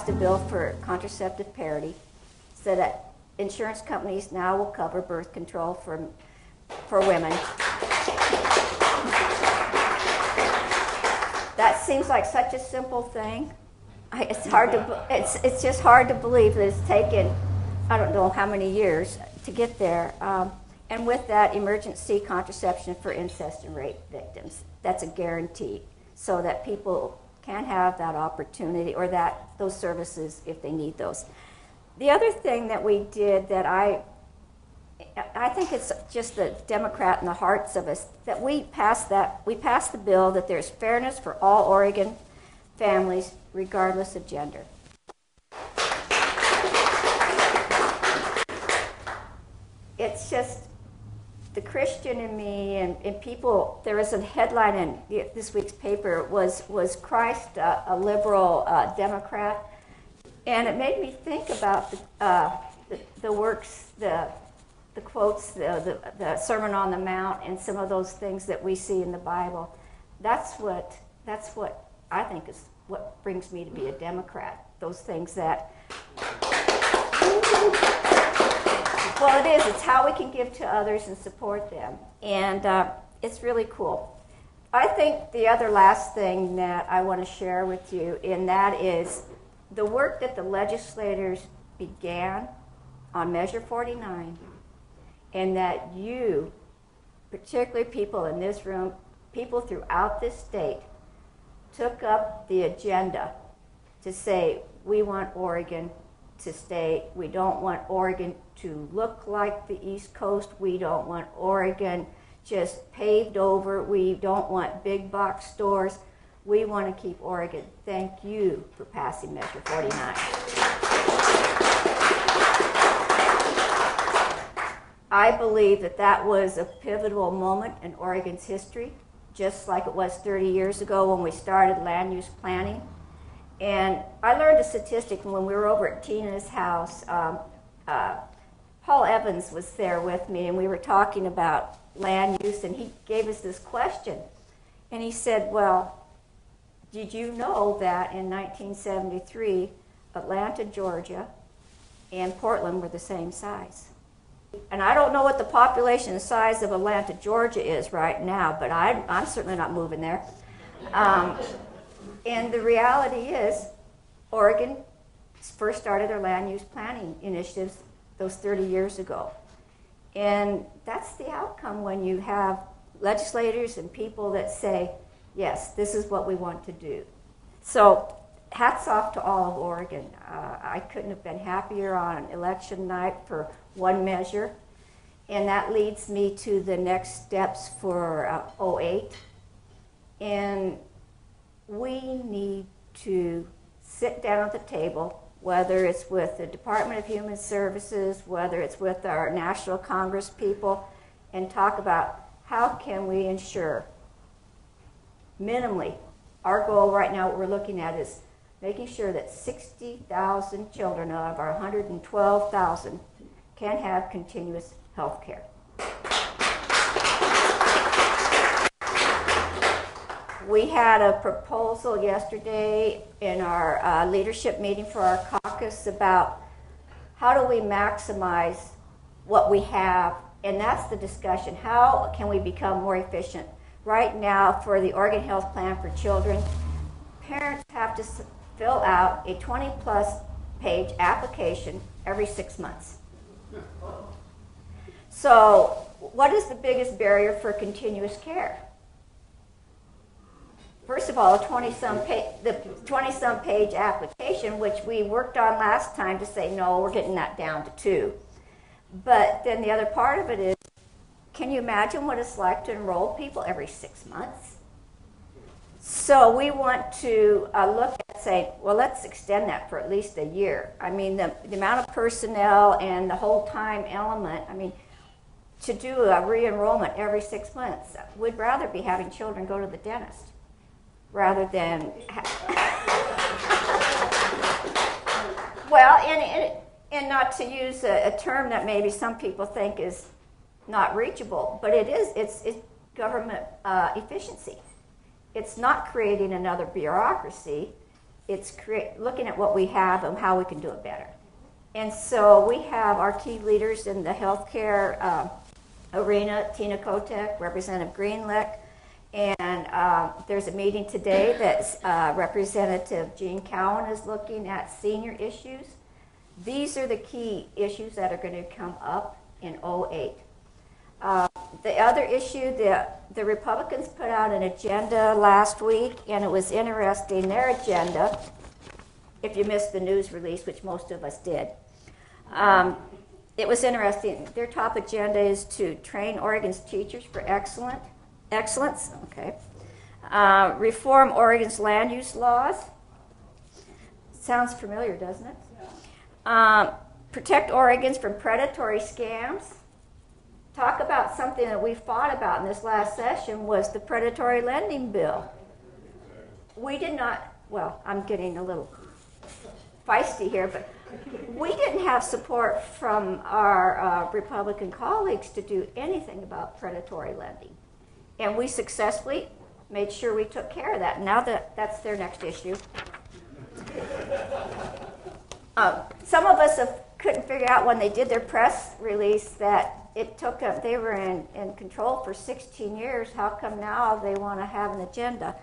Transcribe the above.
passed a bill for contraceptive parity so that insurance companies now will cover birth control for women. That seems like such a simple thing. It's just hard to believe that it's taken, I don't know how many years to get there. And with that, emergency contraception for incest and rape victims. That's a guarantee, so that people can have that opportunity or those services if they need those. The other thing that we did that I think it's just the Democrat in the hearts of us, that we passed the bill that there's fairness for all Oregon families regardless of gender. It's just the Christian in me and people. There was a headline in this week's paper, was Christ a liberal Democrat? And it made me think about the works, the quotes, the Sermon on the Mount, and some of those things that we see in the Bible. That's what I think is what brings me to be a Democrat. Those things that, well, it is. It's how we can give to others and support them, and it's really cool. I think the other last thing that I want to share with you, and that is the work that the legislators began on Measure 49, and that you, particularly people in this room, people throughout this state, took up the agenda to say, we want Oregon to stay. We don't want Oregon to look like the East Coast. We don't want Oregon just paved over. We don't want big box stores. We want to keep Oregon. Thank you for passing Measure 49. I believe that was a pivotal moment in Oregon's history, just like it was 30 years ago when we started land use planning. And I learned a statistic when we were over at Tina's house. Paul Evans was there with me, and we were talking about land use, and he gave us this question. And he said, well, did you know that in 1973, Atlanta, Georgia, and Portland were the same size? And I don't know what the population size of Atlanta, Georgia is right now, but I'm certainly not moving there. And the reality is, Oregon first started their land use planning initiatives those 30 years ago. And that's the outcome when you have legislators and people that say, yes, this is what we want to do. So hats off to all of Oregon. I couldn't have been happier on election night for one measure. And that leads me to the next steps for 08. And we need to sit down at the table, whether it's with the Department of Human Services, whether it's with our National Congress people, and talk about how can we ensure, minimally, our goal right now, what we're looking at is making sure that 60,000 children out of our 112,000 can have continuous health care. We had a proposal yesterday in our leadership meeting for our caucus about how do we maximize what we have, and that's the discussion. How can we become more efficient? Right now, for the Oregon Health Plan for Children, parents have to fill out a 20-plus page application every 6 months. So what is the biggest barrier for continuous care? First of all, the 20-some page application, which we worked on last time to say, no, we're getting that down to 2. But then the other part of it is, can you imagine what it's like to enroll people every 6 months? So we want to look at saying, well, let's extend that for at least a year. I mean, the amount of personnel and the whole time element, I mean, to do a re-enrollment every 6 months, we'd rather be having children go to the dentist rather than... Well, and not to use a term that maybe some people think is not reachable, but it's government efficiency. It's not creating another bureaucracy. it's looking at what we have and how we can do it better. And so we have our key leaders in the healthcare arena, Tina Kotek, Representative Greenlick, and there's a meeting today that Representative Jean Cowan is looking at senior issues. These are the key issues that are going to come up in '08. The other issue, the Republicans put out an agenda last week, and it was interesting. Their agenda, if you missed the news release, which most of us did, it was interesting. Their top agenda is to train Oregon's teachers for excellence. Okay. Reform Oregon's land use laws. Sounds familiar, doesn't it? Yeah. Protect Oregons from predatory scams. Talk about something that we fought about in this last session was the predatory lending bill. We did not, well, I'm getting a little feisty here, but we didn't have support from our Republican colleagues to do anything about predatory lending. And we successfully made sure we took care of that. Now that's their next issue. Some of us couldn't figure out when they did their press release that it took them, they were in control for 16 years. How come now they want to have an agenda?